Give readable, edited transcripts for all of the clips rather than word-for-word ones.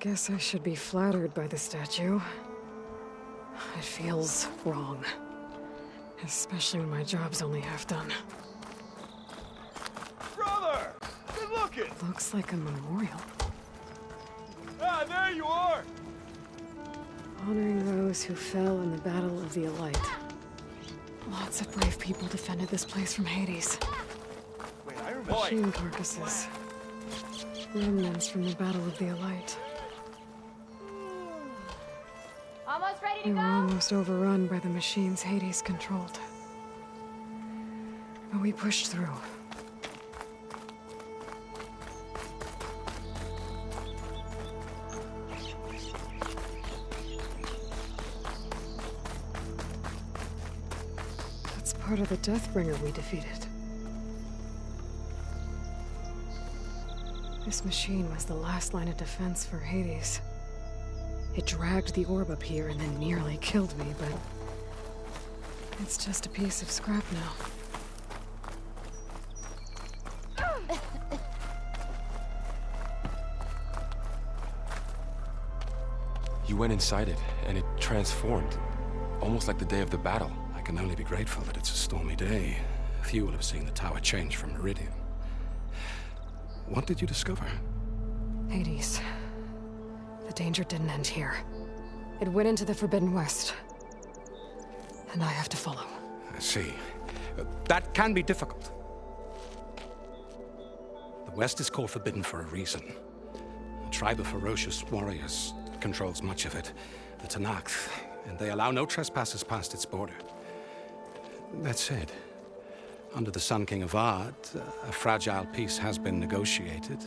guess I should be flattered by the statue. It feels wrong. Especially when my job's only half done. Brother! Good looking! Looks like a memorial. Ah, there you are! Honoring those who fell in the Battle of the Elite. Lots of brave people defended this place from Hades. Wait, I remember. Machine carcasses. Remnants from the Battle of the Elite. Almost ready They to were go? almost overrun by the machines Hades controlled. But we pushed through. That's part of the Deathbringer we defeated. This machine was the last line of defense for Hades. It dragged the orb up here and then nearly killed me, but it's just a piece of scrap now. You went inside it, and it transformed. Almost like the day of the battle. I can only be grateful that it's a stormy day. Few will have seen the tower change from Meridian. What did you discover? Hades. The danger didn't end here. It went into the Forbidden West. And I have to follow. I see. That can be difficult. The West is called Forbidden for a reason. A tribe of ferocious warriors controls much of it, the Tenakth, and they allow no trespassers past its border. That said, under the Sun King Avad, a fragile peace has been negotiated,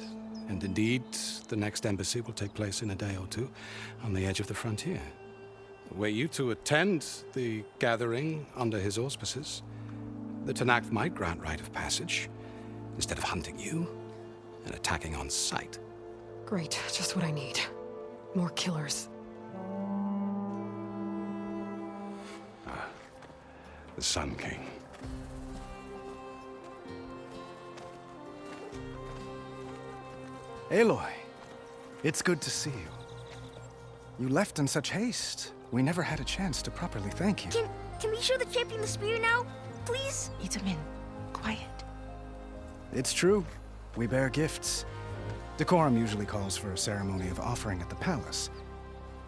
and indeed, the next embassy will take place in a day or two on the edge of the frontier. Were you to attend the gathering under his auspices, the Tenakth might grant right of passage, instead of hunting you and attacking on sight. Great, just what I need. More killers. The Sun King. Aloy, it's good to see you. You left in such haste. We never had a chance to properly thank you. Can we show the champion the spear now? Please? Itamen, quiet. It's true. We bear gifts. Decorum usually calls for a ceremony of offering at the palace,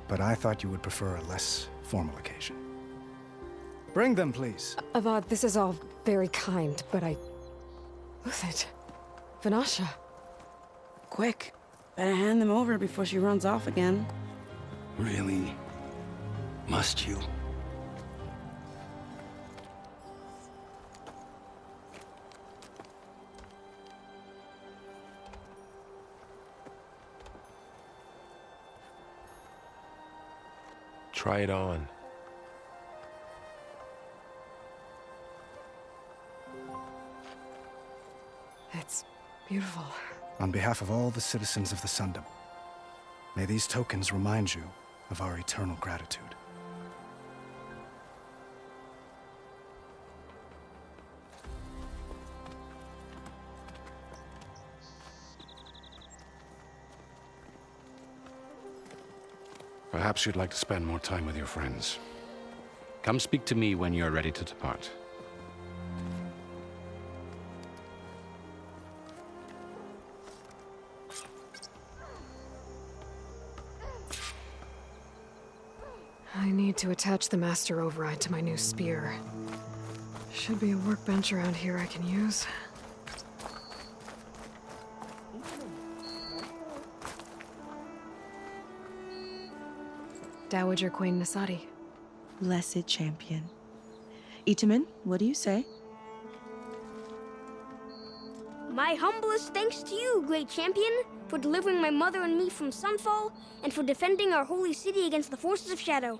but I thought you would prefer a less formal occasion. Bring them, please. Avad, this is all very kind, but Who's it? Vanasha. Quick. Better hand them over before she runs off again. Really? Must you? Try it on. It's beautiful. On behalf of all the citizens of the Sundom, may these tokens remind you of our eternal gratitude. Perhaps you'd like to spend more time with your friends. Come speak to me when you're ready to depart. I need to attach the Master Override to my new spear. Should be a workbench around here I can use. Dowager Queen Nasadi. Blessed champion. Itamen, what do you say? My humblest thanks to you, great champion, for delivering my mother and me from Sunfall, and for defending our holy city against the forces of Shadow.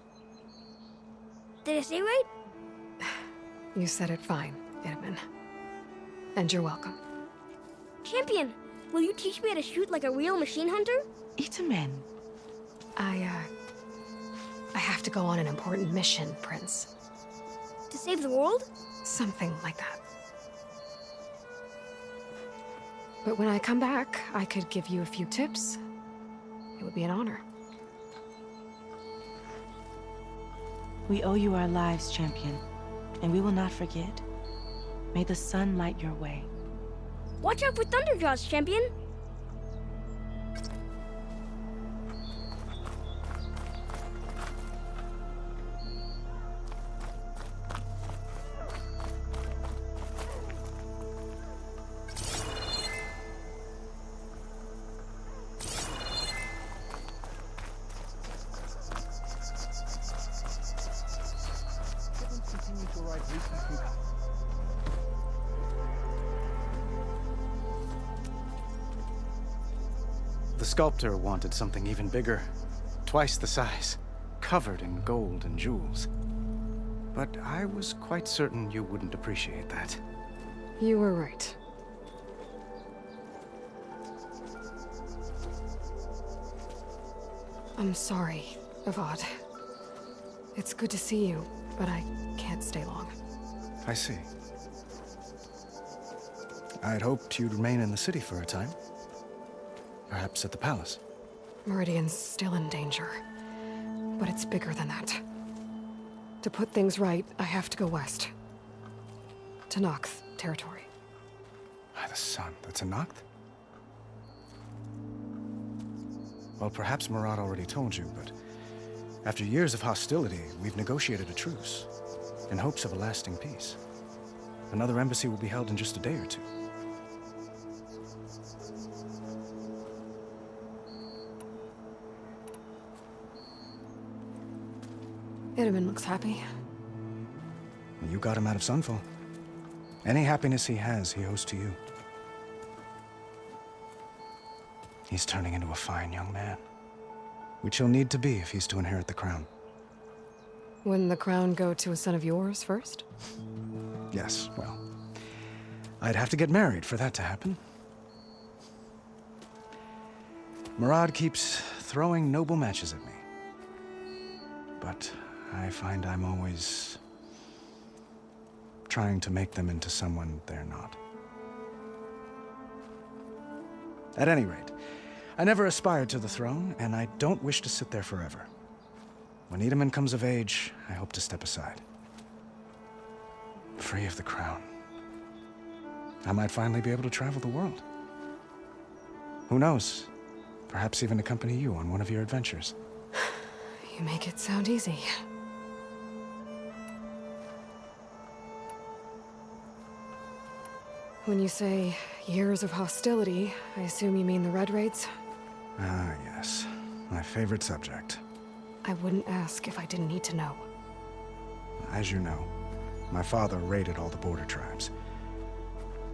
Did I say right? You said it fine, Itamen. And you're welcome. Champion, will you teach me how to shoot like a real machine hunter? Itamen. I have to go on an important mission, Prince. To save the world? Something like that. But when I come back, I could give you a few tips. It would be an honor. We owe you our lives, champion, and we will not forget. May the sun light your way. Watch out for Thunderjaws, champion! The sculptor wanted something even bigger, twice the size, covered in gold and jewels. But I was quite certain you wouldn't appreciate that. You were right. I'm sorry, Avad. It's good to see you, but I can't stay long. I see. I'd hoped you'd remain in the city for a time. Perhaps at the palace. Meridian's still in danger, but it's bigger than that. To put things right, I have to go west. To Noct territory. By the sun, that's a Noct? Well, perhaps Murad already told you, but after years of hostility, we've negotiated a truce, in hopes of a lasting peace. Another embassy will be held in just a day or two. Itamen looks happy. You got him out of Sunfall. Any happiness he has, he owes to you. He's turning into a fine young man, which he'll need to be if he's to inherit the crown. Wouldn't the crown go to a son of yours first? Yes, well, I'd have to get married for that to happen. Murad keeps throwing noble matches at me. But I find I'm always trying to make them into someone they're not. At any rate, I never aspired to the throne, and I don't wish to sit there forever. When Itamen comes of age, I hope to step aside. Free of the crown. I might finally be able to travel the world. Who knows? Perhaps even accompany you on one of your adventures. You make it sound easy. When you say years of hostility, I assume you mean the Red Raids? Ah, yes. My favorite subject. I wouldn't ask if I didn't need to know. As you know, my father raided all the border tribes.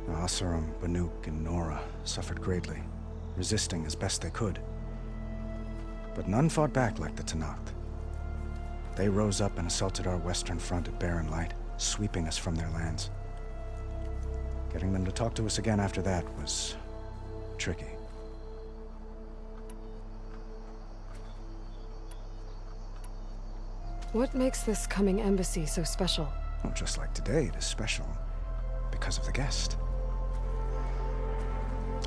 The Asurum, Banuk, and Nora suffered greatly, resisting as best they could. But none fought back like the Tenakth. They rose up and assaulted our western front at Barren Light, sweeping us from their lands. Getting them to talk to us again after that was tricky. What makes this coming embassy so special? Well, just like today, it is special because of the guest.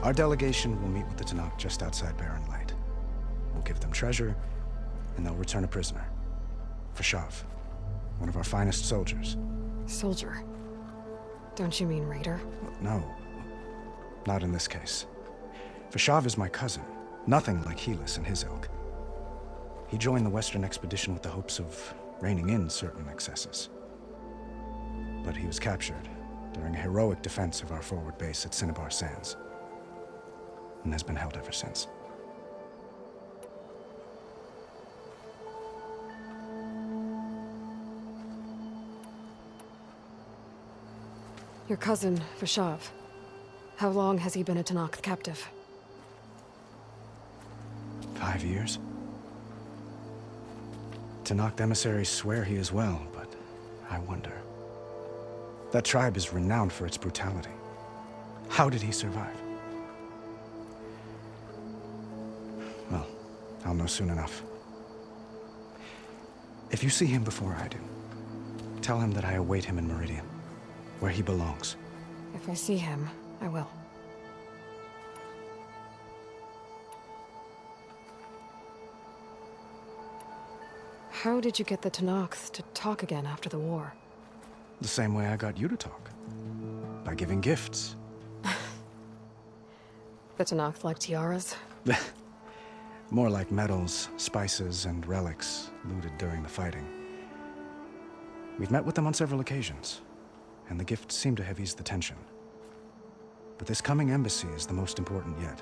Our delegation will meet with the Tenakth just outside Barren Light. We'll give them treasure, and they'll return a prisoner. Fashav, one of our finest soldiers. Soldier? Don't you mean raider? No, not in this case. Fashav is my cousin, nothing like Helis and his ilk. He joined the Western expedition with the hopes of reining in certain excesses. But he was captured during a heroic defense of our forward base at Cinnabar Sands, and has been held ever since. Your cousin, Fashav. How long has he been a Tenakth captive? 5 years. Tenakth emissaries swear he is well, but I wonder. That tribe is renowned for its brutality. How did he survive? Well, I'll know soon enough. If you see him before I do, tell him that I await him in Meridian, where he belongs. If I see him, I will. How did you get the Tenakth to talk again after the war? The same way I got you to talk. By giving gifts. The Tenakth like tiaras? More like medals, spices, and relics looted during the fighting. We've met with them on several occasions, and the gifts seem to have eased the tension. But this coming embassy is the most important yet.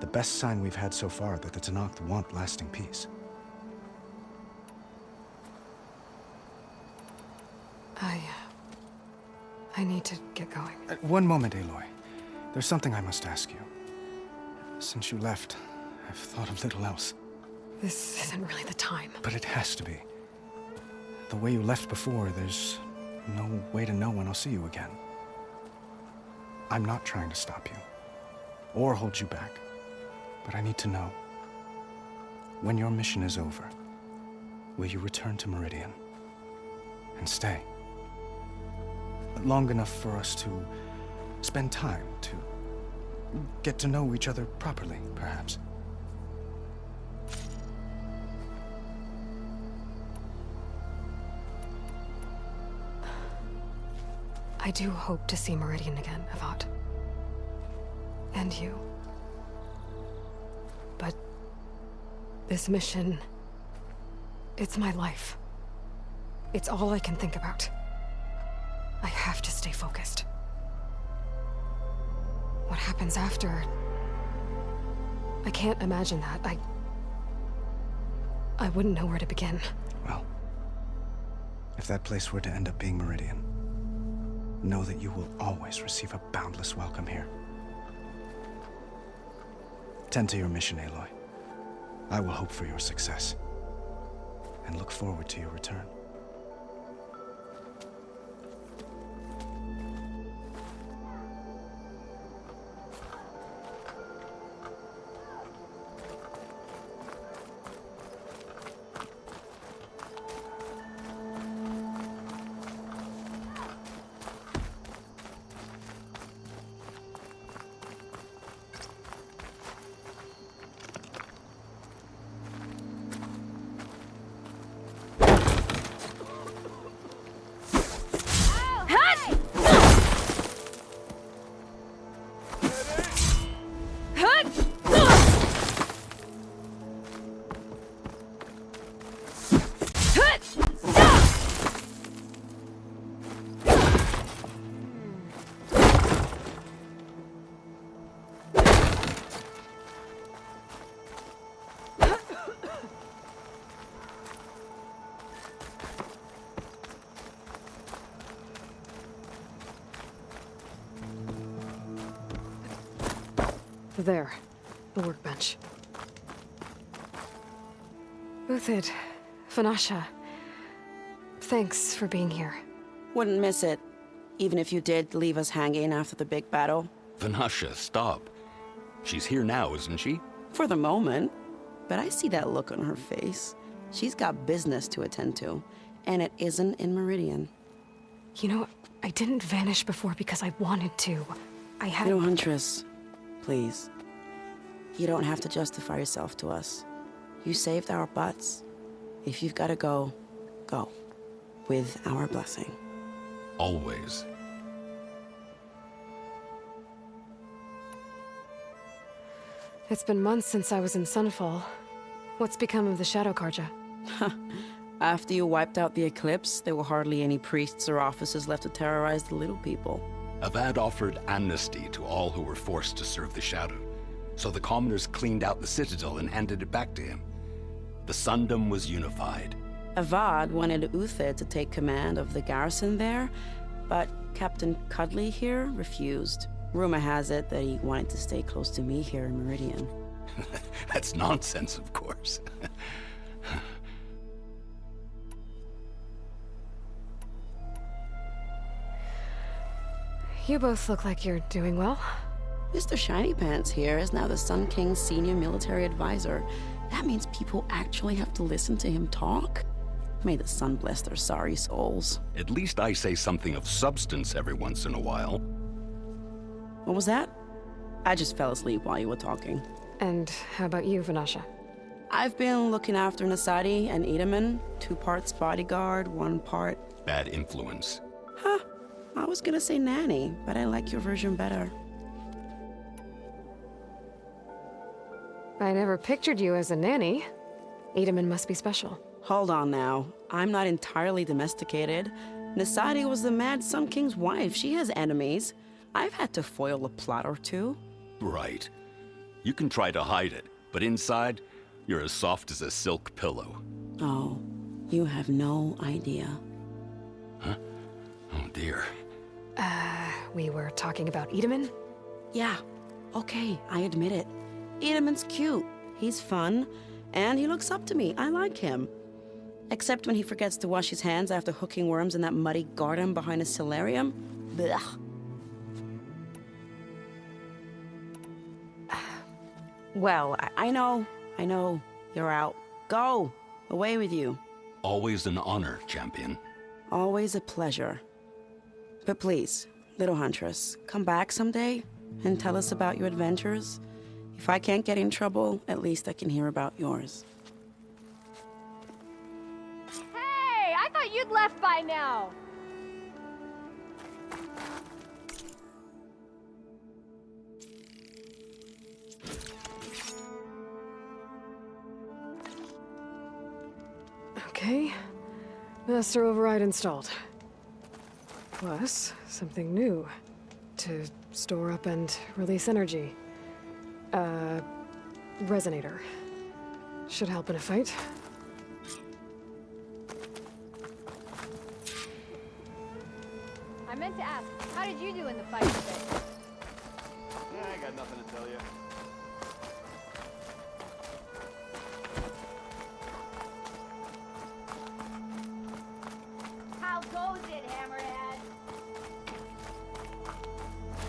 The best sign we've had so far that the Tenakth want lasting peace. I need to get going. One moment, Aloy. There's something I must ask you. Since you left, I've thought of little else. This isn't really the time. But it has to be. The way you left before, there's no way to know when I'll see you again. I'm not trying to stop you, or hold you back. But I need to know, when your mission is over, will you return to Meridian? And stay? Long enough for us to spend time, to get to know each other properly, perhaps. I do hope to see Meridian again, Avad. And you. But this mission, it's my life. It's all I can think about. I have to stay focused. What happens after? I can't imagine that. I wouldn't know where to begin. Well, if that place were to end up being Meridian, know that you will always receive a boundless welcome here. Tend to your mission, Aloy. I will hope for your success, and look forward to your return. There, the workbench. Uthid, Vanasha, thanks for being here. Wouldn't miss it, even if you did leave us hanging after the big battle. Vanasha, stop. She's here now, isn't she? For the moment. But I see that look on her face. She's got business to attend to, and it isn't in Meridian. You know, I didn't vanish before because I wanted to. I had... No, Huntress. Please. You don't have to justify yourself to us. You saved our butts. If you've got to go, go. With our blessing. Always. It's been months since I was in Sunfall. What's become of the Shadow Carja? After you wiped out the Eclipse, there were hardly any priests or officers left to terrorize the little people. Avad offered amnesty to all who were forced to serve the Shadow. So the commoners cleaned out the Citadel and handed it back to him. The Sundom was unified. Avad wanted Uthid to take command of the garrison there, but Captain Cudley here refused. Rumor has it that he wanted to stay close to me here in Meridian. That's nonsense, of course. You both look like you're doing well. Mr. Shiny Pants here is now the Sun King's senior military advisor. That means people actually have to listen to him talk? May the sun bless their sorry souls. At least I say something of substance every once in a while. What was that? I just fell asleep while you were talking. And how about you, Vanasha? I've been looking after Nasadi and Edaman, 2 parts bodyguard, 1 part... Bad influence. Huh. I was gonna say nanny, but I like your version better. I never pictured you as a nanny. Edaman must be special. Hold on now. I'm not entirely domesticated. Nasadi was the Mad Sun King's wife. She has enemies. I've had to foil a plot or 2. Right. You can try to hide it, but inside, you're as soft as a silk pillow. Oh, you have no idea. Huh? Oh dear. We were talking about Edaman? Yeah. Okay, I admit it. Edaman's cute. He's fun. And he looks up to me. I like him. Except when he forgets to wash his hands after hooking worms in that muddy garden behind a solarium. Blech. Well, I know. You're out. Go. Away with you. Always an honor, champion. Always a pleasure. But please, little huntress, come back someday and tell us about your adventures. If I can't get in trouble, at least I can hear about yours. Hey, I thought you'd left by now. Okay. Master override installed. Plus, something new. To store up and release energy. Resonator. Should help in a fight. I meant to ask, how did you do in the fight today? Yeah, I got nothing to tell you. How goes it, Hammerhead?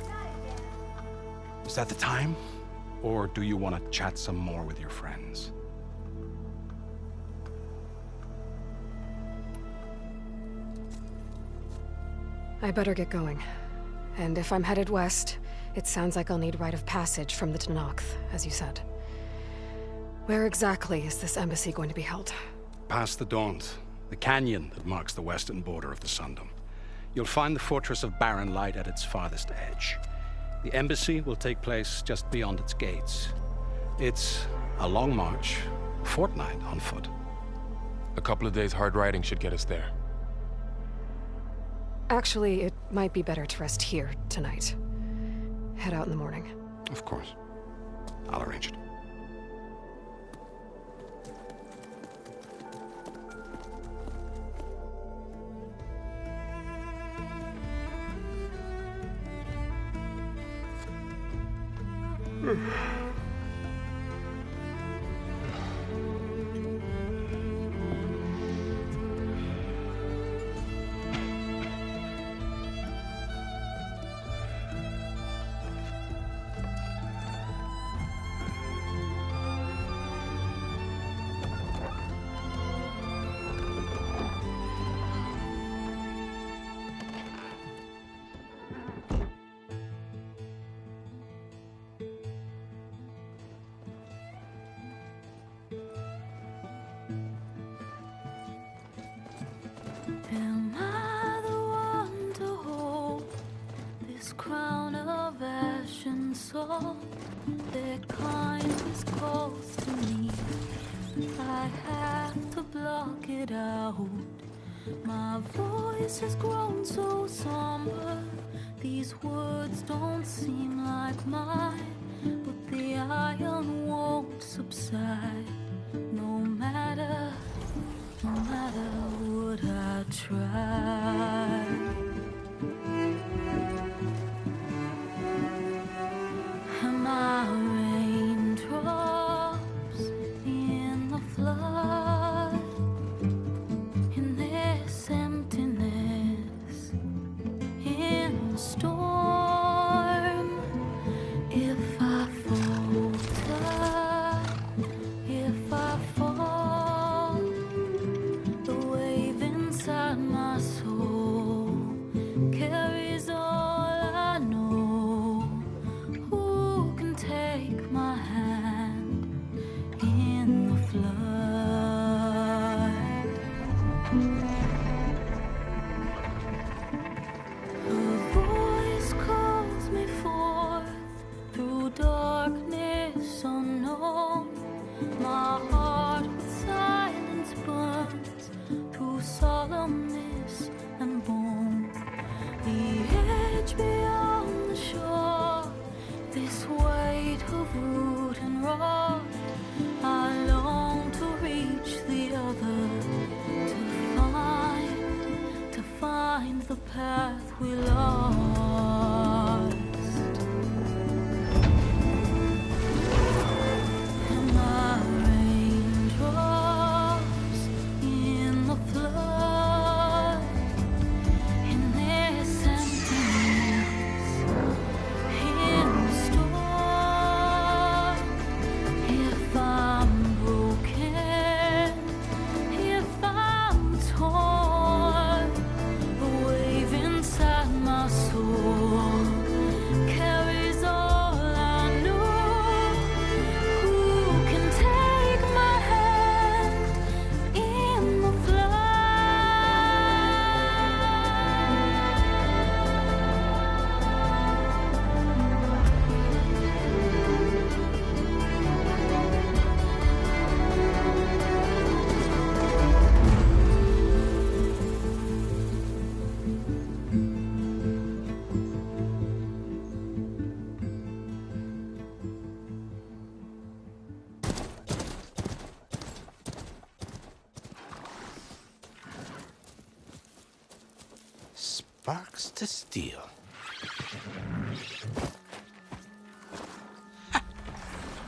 Not again. Is that the time? Or do you want to chat some more with your friends? I better get going. And if I'm headed west, it sounds like I'll need rite of passage from the Tenakth, as you said. Where exactly is this embassy going to be held? Past the Daunt, the canyon that marks the western border of the Sundom. You'll find the fortress of Barren Light at its farthest edge. The embassy will take place just beyond its gates. It's a long march, a fortnight on foot. A couple of days hard riding should get us there. Actually, it might be better to rest here tonight. Head out in the morning. Of course. I'll arrange it. Am I the one to hold this crown of ash and salt? Their kind is close to me. I have to block it out. My voice has grown so somber. These words don't seem like mine, but the iron won't subside. No matter what I try. Am I raindrops in the flood? In this emptiness, in the storm. If I falter, if I fall, the wave inside my soul this weight of root and rot. I long to reach the other, to find the path we lost. Am I raindrops in the flood, in this emptiness, in the storm? If I'm broken, if I'm torn, the wave inside my soul carries all I know. Who can take my hand in the Sparks to steel.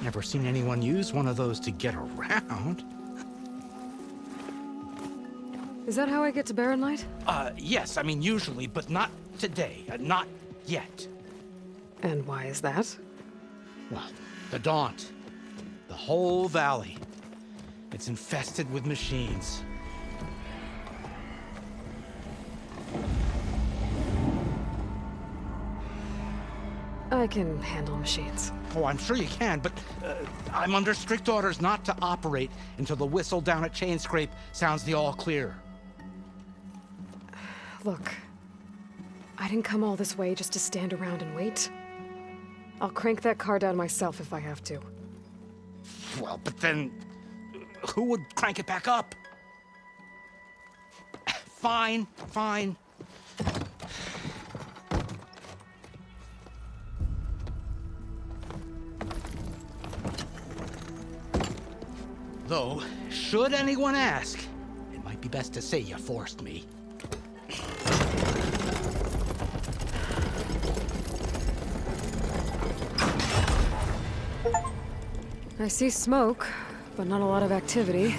Never seen anyone use one of those to get around. Is that how I get to Barren Light? Yes, I mean usually, but not today. Not yet. And why is that? Well, the Daunt. The whole valley. It's infested with machines. I can handle machines. Oh, I'm sure you can, but I'm under strict orders not to operate until the whistle down at Chainscrape sounds the all clear. Look, I didn't come all this way just to stand around and wait. I'll crank that car down myself if I have to. Well, but then who would crank it back up? Fine, fine. Though, should anyone ask, it might be best to say you forced me. I see smoke, but not a lot of activity.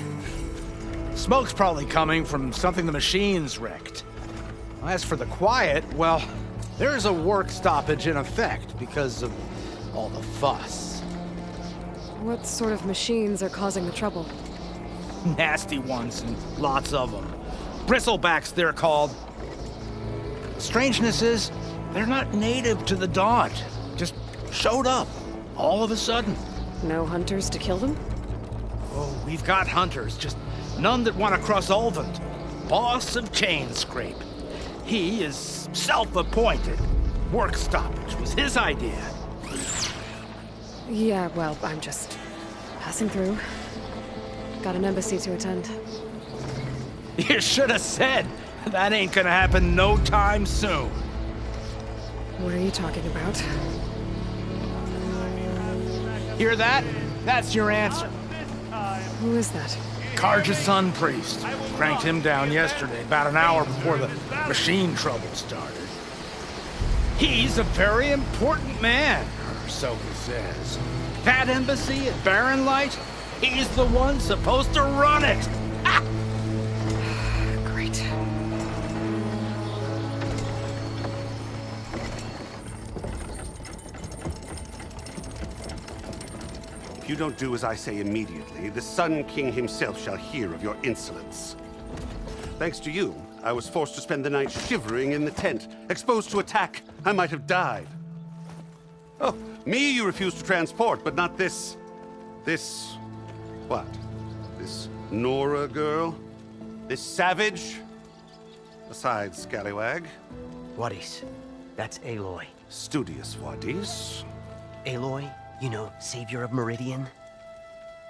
Smoke's probably coming from something the machines wrecked. As for the quiet, well, there's a work stoppage in effect because of all the fuss. What sort of machines are causing the trouble? Nasty ones, and lots of them. Bristlebacks, they're called. Strangeness is, they're not native to the Daunt. Just showed up, all of a sudden. No hunters to kill them? Oh, we've got hunters, just none that want to cross Ulvund. Boss of Chainscrape. He is self-appointed. Work stoppage was his idea. Yeah, well, I'm just passing through. Got an embassy to attend. You should have said. That ain't gonna happen no time soon. What are you talking about? Hear that? That's your answer. Who is that? Carja's Sun Priest. Cranked him down yesterday, about an hour before the machine trouble started. He's a very important man, or so he says. That embassy at Barren Light, he's the one supposed to run it. Ah! Great. If you don't do as I say immediately, the Sun King himself shall hear of your insolence. Thanks to you, I was forced to spend the night shivering in the tent. Exposed to attack, I might have died. Oh, me you refused to transport, but not this... what? This Nora girl? This savage? Besides, scallywag. Wadis. That's Aloy. Studious Wadis. Aloy, you know, savior of Meridian.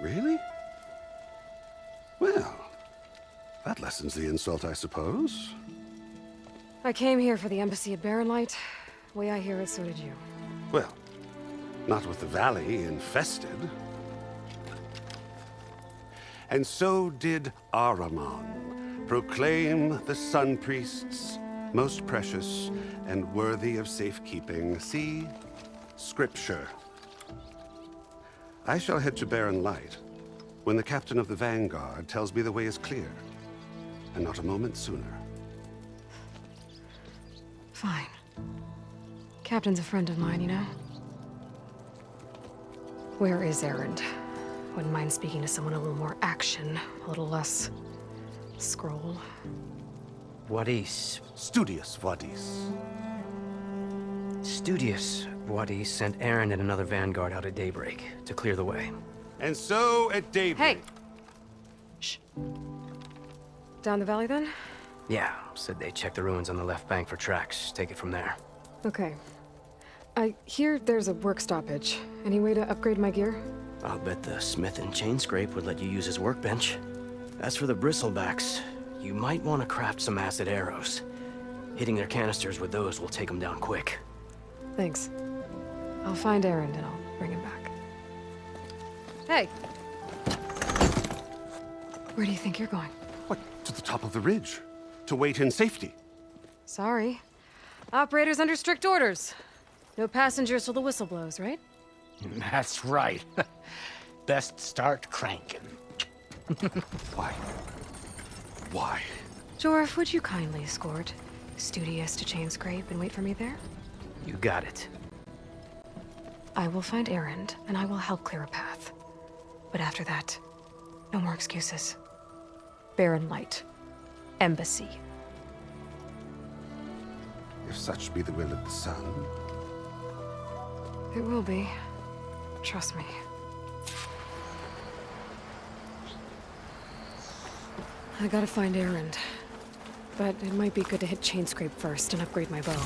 Really? Well, that lessens the insult, I suppose. I came here for the embassy at Barren Light. Way I hear it, so did you. Well, Not with the valley infested. And so did Ahriman proclaim the Sun Priests most precious and worthy of safekeeping. See Scripture. I shall head to Barren Light when the captain of the Vanguard tells me the way is clear, and not a moment sooner. Fine. Captain's a friend of mine, you know? Where is Erend? Wouldn't mind speaking to someone a little more action, a little less scroll. Wadis. Studious Wadis. Studious Wadis sent Erend and another Vanguard out at daybreak to clear the way. And so at daybreak... Hey! Shh. Down the valley, then? Yeah, said they checked the ruins on the left bank for tracks. Take it from there. Okay. I hear there's a work stoppage. Any way to upgrade my gear? I'll bet the smith in Chainscrape would let you use his workbench. As for the bristlebacks, you might want to craft some acid arrows. Hitting their canisters with those will take them down quick. Thanks. I'll find Erend and I'll bring him back. Hey! Where do you think you're going? What, to the top of the ridge? To wait in safety? Sorry. Operator's under strict orders. No passengers till the whistle blows, right? That's right. Best start cranking. Why? Why? Jorf, would you kindly escort Studious to Chainscrape and wait for me there? You got it. I will find Erend, and I will help clear a path. But after that, no more excuses. Barren Light. Embassy. If such be the will of the sun. It will be. Trust me. I gotta find Erend. But it might be good to hit Chainscrape first and upgrade my bow.